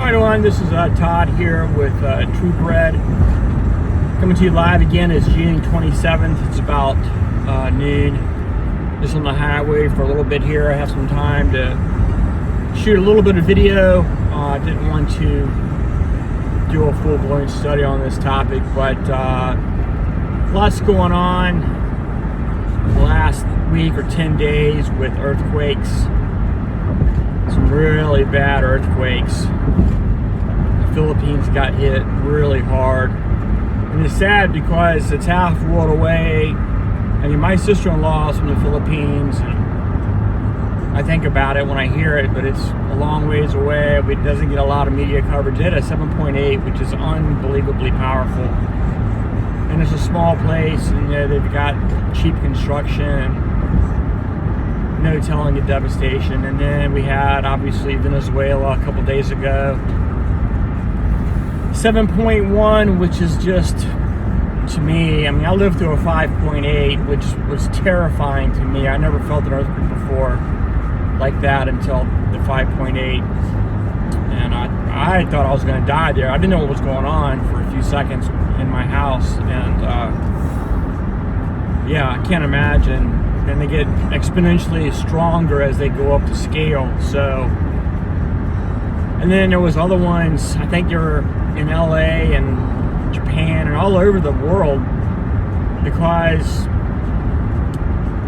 Hello everyone, this is Todd here with True Bread. Coming to you live again. It's June 27th. It's about noon. Just on the highway for a little bit here. I have some time to shoot a little bit of video. I didn't want to do a full-blown study on this topic, but lots going on the last week or 10 days with earthquakes. Some really bad earthquakes. The Philippines got hit really hard. And it's sad because it's half a world away. I mean, my sister-in-law is from the Philippines, and I think about it when I hear it, but it's a long ways away. It doesn't get a lot of media coverage. It had a 7.8, which is unbelievably powerful. And it's a small place, and they've got cheap construction. No telling the devastation. And then we had obviously Venezuela a couple days ago. 7.1, which is just, to me, I mean, I lived through a 5.8, which was terrifying to me. I never felt an earthquake before like that until the 5.8. And I thought I was going to die there. I didn't know what was going on for a few seconds in my house. And yeah, I can't imagine. And they get exponentially stronger as they go up the scale. So, and then there was other ones. I think they're in LA and Japan and all over the world, because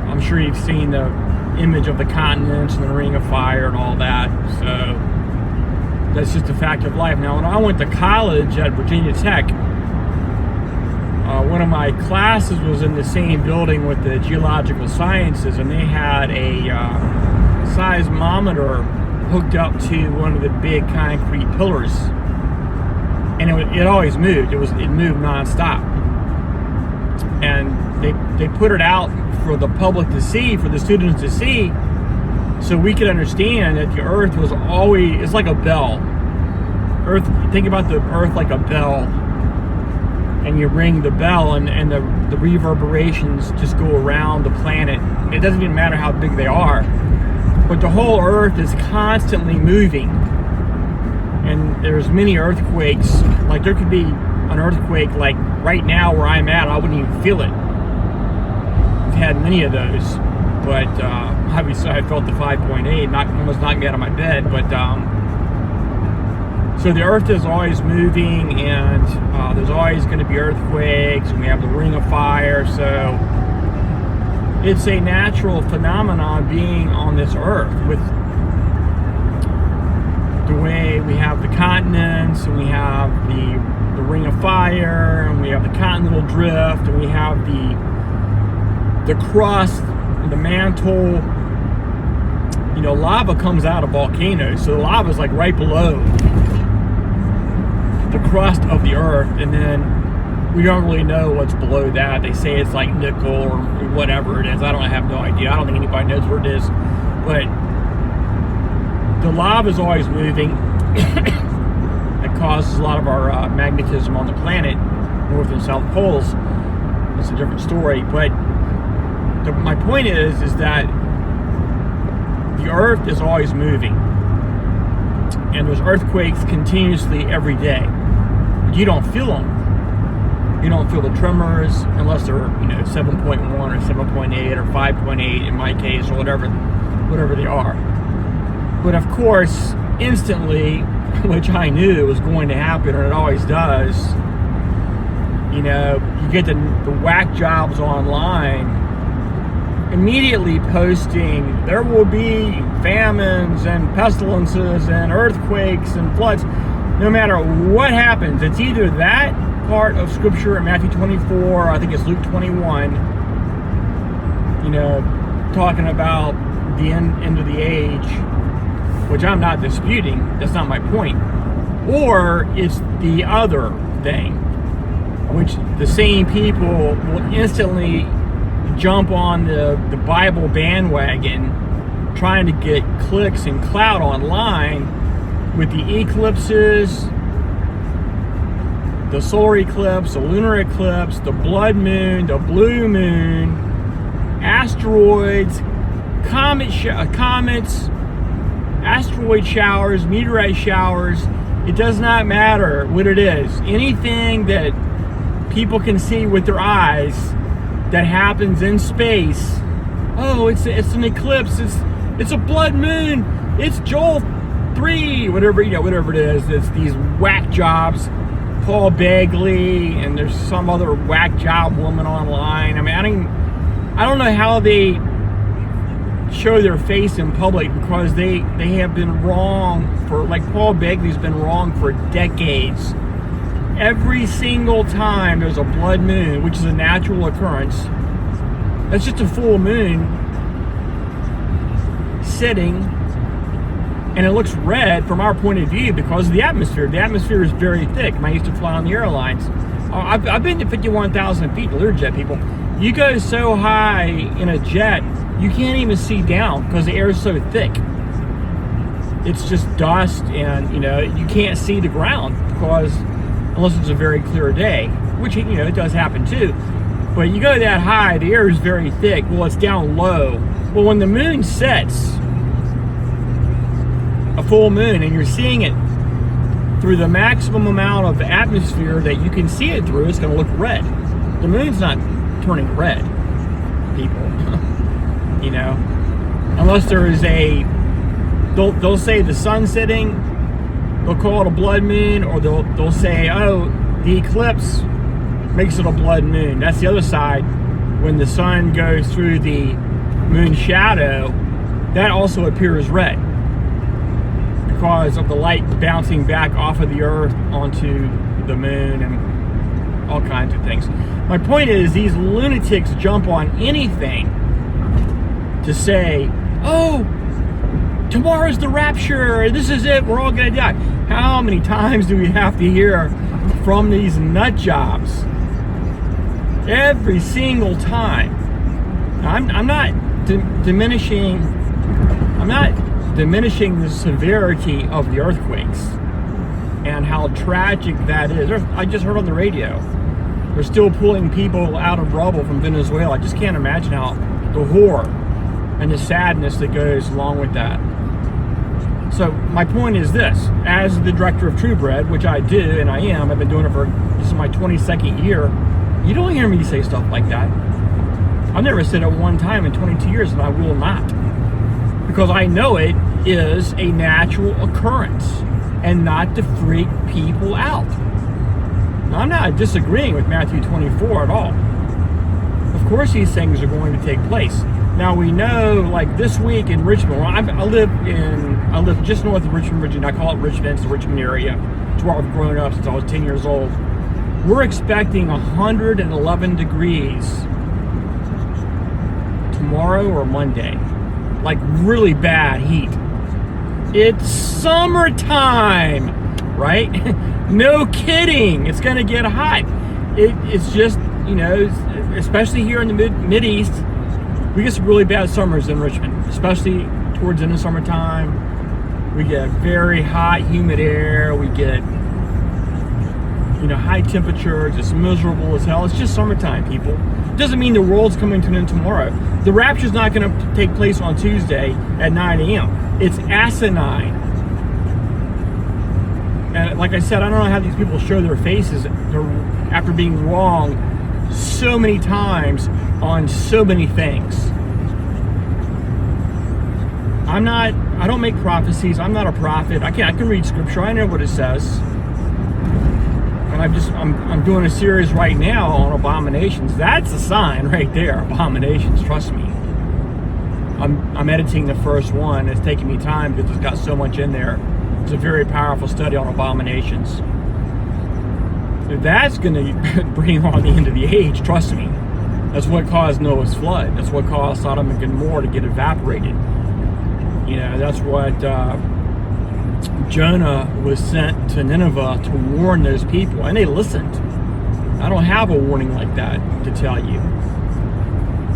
I'm sure you've seen the image of the continents and the ring of fire and all that. So that's just a fact of life. Now, when I went to college at Virginia Tech, one of my classes was in the same building with the geological sciences, and they had a seismometer hooked up to one of the big concrete pillars, and it always moved. It moved nonstop, and they put it out for the public to see, for the students to see, so we could understand that the Earth was always, it's like a bell. Think about the Earth like a bell. And you ring the bell, and the reverberations just go around the planet. It doesn't even matter how big they are, but the whole Earth is constantly moving. And there's many earthquakes. Like, there could be an earthquake like right now where I'm at, I wouldn't even feel it. I've had many of those, but obviously I felt the 5.8, almost knocked me out of my bed. But so the Earth is always moving, and there's always going to be earthquakes, and we have the ring of fire. So it's a natural phenomenon being on this Earth, with the way we have the continents, and we have the ring of fire, and we have the continental drift, and we have the crust, the mantle. You know, lava comes out of volcanoes, so the lava is like right below the crust of the Earth, and then we don't really know what's below that. They say it's like nickel or whatever it is. I have no idea. I don't think anybody knows where it is, but the lava is always moving. It causes a lot of our magnetism on the planet, north and south poles. It's a different story, but my point is that the Earth is always moving, and there's earthquakes continuously every day. You don't feel them. You don't feel the tremors unless they're 7.1 or 7.8 or 5.8 in my case, or whatever they are. But of course, instantly, which I knew was going to happen, and it always does, you get the whack jobs online immediately posting there will be famines and pestilences and earthquakes and floods. No matter what happens, it's either that part of Scripture in Matthew 24, I think it's Luke 21, talking about the end of the age, which I'm not disputing. That's not my point. Or it's the other thing, which the same people will instantly jump on the Bible bandwagon, trying to get clicks and clout online with the eclipses, the solar eclipse, the lunar eclipse, the blood moon, the blue moon, asteroids, comets, asteroid showers, meteorite showers, It does not matter what it is. Anything that people can see with their eyes that happens in space. Oh, it's an eclipse. It's a blood moon. It's Joel 3, whatever it is. It's these whack jobs, Paul Begley, and there's some other whack job woman online. I mean, I don't know how they show their face in public, because they have been wrong for, like, Paul Begley's been wrong for decades. Every single time there's a blood moon, which is a natural occurrence, that's just a full moon sitting, and it looks red from our point of view because of the atmosphere. The atmosphere is very thick. I used to fly on the airlines. I've been to 51,000 feet, Learjet people. You go so high in a jet, you can't even see down because the air is so thick. It's just dust, and you can't see the ground because, unless it's a very clear day, which it does happen too. But you go that high, the air is very thick. Well, it's down low. Well, when the moon sets, a full moon, and you're seeing it through the maximum amount of atmosphere that you can see it through, it's going to look red. The moon's not turning red, people. Unless there is they'll say the sun setting, they'll call it a blood moon, or they'll say, oh, the eclipse makes it a blood moon. That's the other side. When the sun goes through the moon shadow, that also appears red because of the light bouncing back off of the earth onto the moon and all kinds of things. My point is, these lunatics jump on anything to say, oh, tomorrow's the rapture, this is it, we're all gonna die. How many times do we have to hear from these nut jobs? Every single time. Now, I'm not diminishing the severity of the earthquakes and how tragic that is. I just heard on the radio, they're still pulling people out of rubble from Venezuela. I just can't imagine how the horror and the sadness that goes along with that. So my point is this: as the director of True Bread, which I do, and I am, I've been doing it this is my 22nd year. You don't hear me say stuff like that. I've never said it one time in 22 years, and I will not, because I know it is a natural occurrence and not to freak people out. Now, I'm not disagreeing with Matthew 24 at all. Of course these things are going to take place. Now we know, like this week in Richmond, I live just north of Richmond, Virginia. I call it Richmond. It's the Richmond area. It's where I've grown up since I was 10 years old. We're expecting 111 degrees tomorrow or Monday. Like really bad heat. It's summertime, right? No kidding. It's going to get hot. It's just, especially here in the Mid-East, we get some really bad summers in Richmond, especially towards the end of summertime. We get very hot, humid air. We get, high temperatures. It's miserable as hell. It's just summertime, people. It doesn't mean the world's coming to an end tomorrow. The rapture's not going to take place on Tuesday at 9 a.m. It's asinine. And like I said, I don't know how these people show their faces after being wrong so many times on so many things. I don't make prophecies. I'm not a prophet. I can read scripture. I know what it says. And I'm doing a series right now on abominations. That's a sign right there. Abominations, trust me. I'm editing the first one. It's taking me time because it's got so much in there. It's a very powerful study on abominations. That's going to bring on the end of the age, trust me. That's what caused Noah's flood. That's what caused Sodom and Gomorrah to get evaporated. That's what Jonah was sent to Nineveh to warn those people, and they listened. I don't have a warning like that to tell you.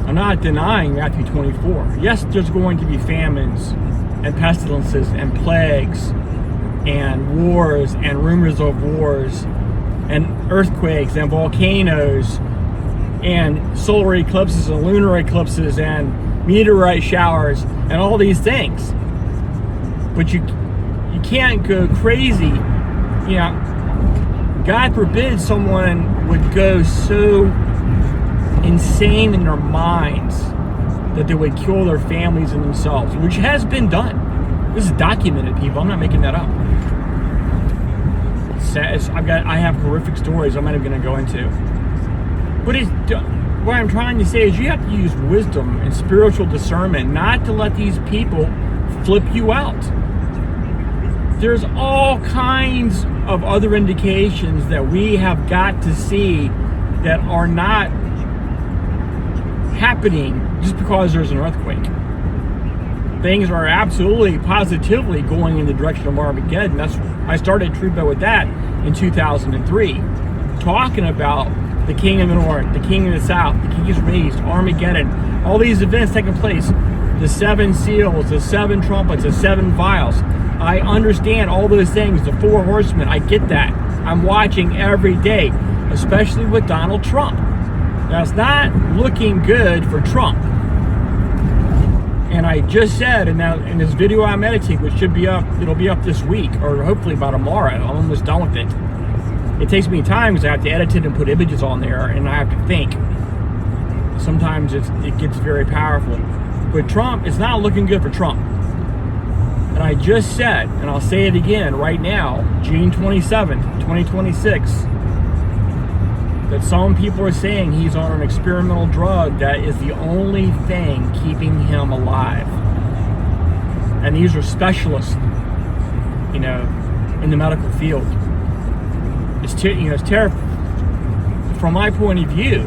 I'm not denying Matthew 24. Yes, there's going to be famines and pestilences and plagues and wars and rumors of wars and earthquakes and volcanoes and solar eclipses and lunar eclipses and meteorite showers and all these things. But you can't go crazy you know, God forbid someone would go so insane in their minds that they would kill their families and themselves, which has been done. This is documented, people. I'm not making that up. I have horrific stories I'm not even going to go into. But what I'm trying to say is you have to use wisdom and spiritual discernment not to let these people flip you out. There's all kinds of other indications that we have got to see that are not happening just because there's an earthquake. Things are absolutely, positively going in the direction of Armageddon. I started Trubo with that in 2003, talking about the King of the North, the King of the South, the King is raised, Armageddon, all these events taking place, the 7 seals, the 7 trumpets, the 7 vials. I understand all those things, the 4 horsemen, I get that. I'm watching every day, especially with Donald Trump. Now, it's not looking good for Trump. And I just said in this video I'm editing, which should be up, it'll be up this week, or hopefully by tomorrow. I'm almost done with it. It takes me time because I have to edit it and put images on there, and I have to think. Sometimes it gets very powerful. But Trump, it's not looking good for Trump. And I just said, and I'll say it again right now, June 27th, 2026, that some people are saying he's on an experimental drug that is the only thing keeping him alive. And these are specialists, you know, in the medical field. It's terrible. From my point of view,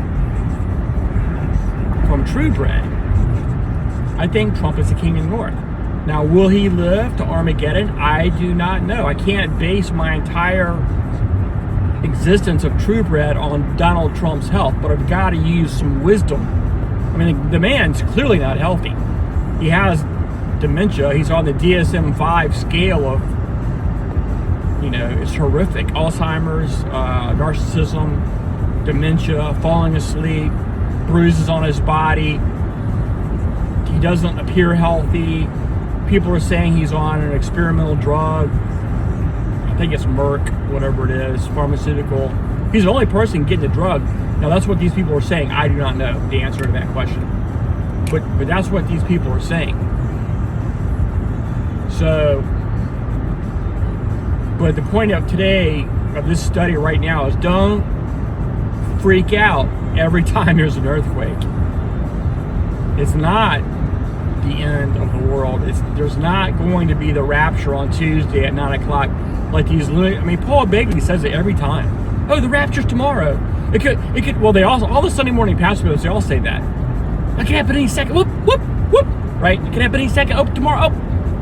from True Bread, I think Trump is the King of the North. Now, will he live to Armageddon? I do not know. I can't base my entire existence of True Bread on Donald Trump's health, but I've got to use some wisdom. I mean, the man's clearly not healthy. He has dementia. He's on the DSM-5 scale of, you know, it's horrific. Alzheimer's, narcissism, dementia, falling asleep, bruises on his body. He doesn't appear healthy. People are saying he's on an experimental drug. I think it's Merck, whatever it is, pharmaceutical. He's the only person getting the drug. Now, that's what these people are saying. I do not know the answer to that question. But that's what these people are saying. So, but the point of today, of this study right now, is don't freak out every time there's an earthquake. It's not the end of the world. There's not going to be the rapture on Tuesday at 9 o'clock. Like these, I mean, Paul Begley says it every time. Oh, the rapture's tomorrow. It could. Well, they all the Sunday morning pastors, they all say that. It can happen any second. Whoop, whoop, whoop. Right? It can happen any second. Oh, tomorrow.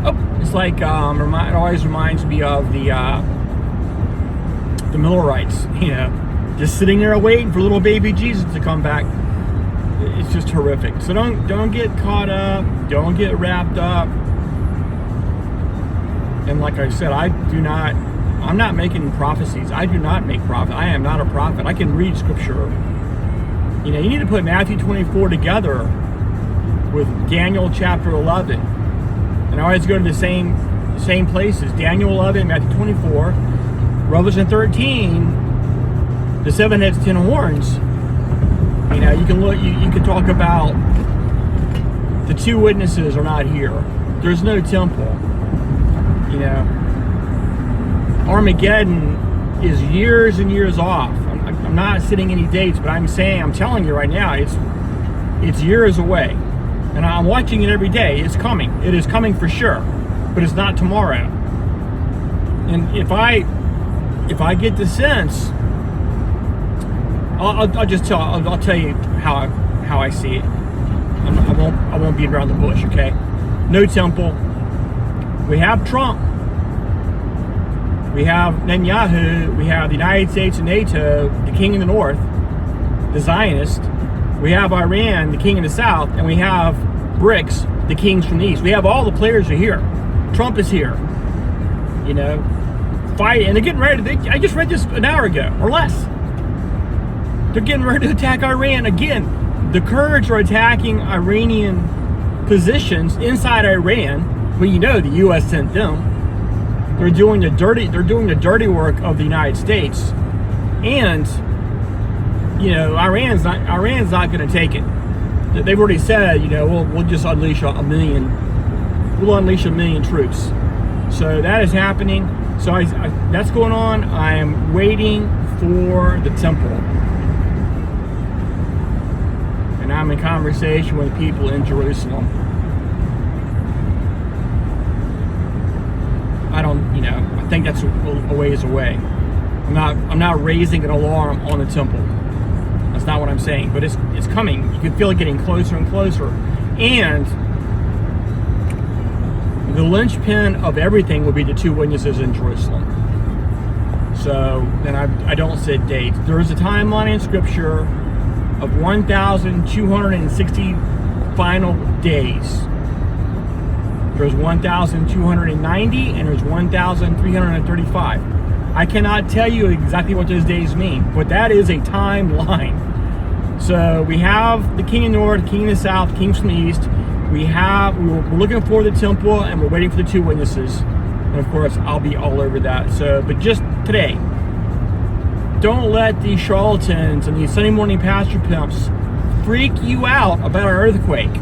Oh. It's like, it always reminds me of the Millerites. You know, just sitting there waiting for little baby Jesus to come back. It's just horrific. So don't get caught up. Don't get wrapped up. And like I said, I'm not making prophecies. I do not make prophet. I am not a prophet. I can read scripture. You know, you need to put Matthew 24 together with Daniel chapter 11. And I always go to the same places. Daniel 11, Matthew 24, Revelation 13, the 7 heads, 10 horns. You know, you can look. You can talk about the 2 witnesses are not here. There's no temple. You know, Armageddon is years and years off. I'm not setting any dates, but I'm telling you right now, it's years away, and I'm watching it every day. It's coming. It is coming for sure, but it's not tomorrow. And if I get the sense, I'll tell you how I see it. I won't beat around the bush. Okay, no temple. We have Trump. We have Netanyahu. We have the United States and NATO, the King of the North, the Zionist. We have Iran, the King of the South, and we have BRICS, the kings from the East. We have all the players are here. Trump is here. You know, fight, and they're getting ready. I just read this an hour ago or less. They're getting ready to attack Iran again. The Kurds are attacking Iranian positions inside Iran. Well, you know the U.S. sent them. They're doing the dirty work of the United States, and Iran's not going to take it. They've already said, we'll just unleash a million troops. So that is happening. So that's going on. I am waiting for the temple, and I'm in conversation with people in Jerusalem. I think that's a ways away. I'm not raising an alarm on the temple. That's not what I'm saying, but it's coming. You can feel it getting closer and closer. And the linchpin of everything will be the two witnesses in Jerusalem. So then I don't set dates. There is a timeline in Scripture of 1,260 final days. There's 1,290 and there's 1,335. I cannot tell you exactly what those days mean, but that is a timeline. So we have the king of the north, king of the south, kings from the east. We're looking for the temple, and we're waiting for the two witnesses. And of course, I'll be all over that. So, but just today, don't let these charlatans and these Sunday morning pastor pimps freak you out about an earthquake,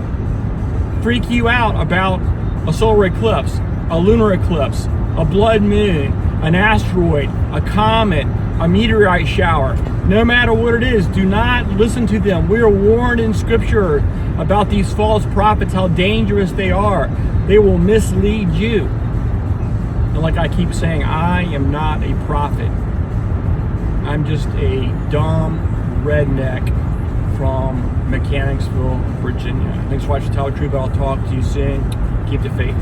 freak you out about a solar eclipse, a lunar eclipse, a blood moon, an asteroid, a comet, a meteorite shower. No matter what it is, do not listen to them. We are warned in Scripture about these false prophets, how dangerous they are. They will mislead you. And like I keep saying, I am not a prophet. I'm just a dumb redneck from Mechanicsville, Virginia. Thanks for watching Tell the Truth. I'll talk to you soon. Keep the faith.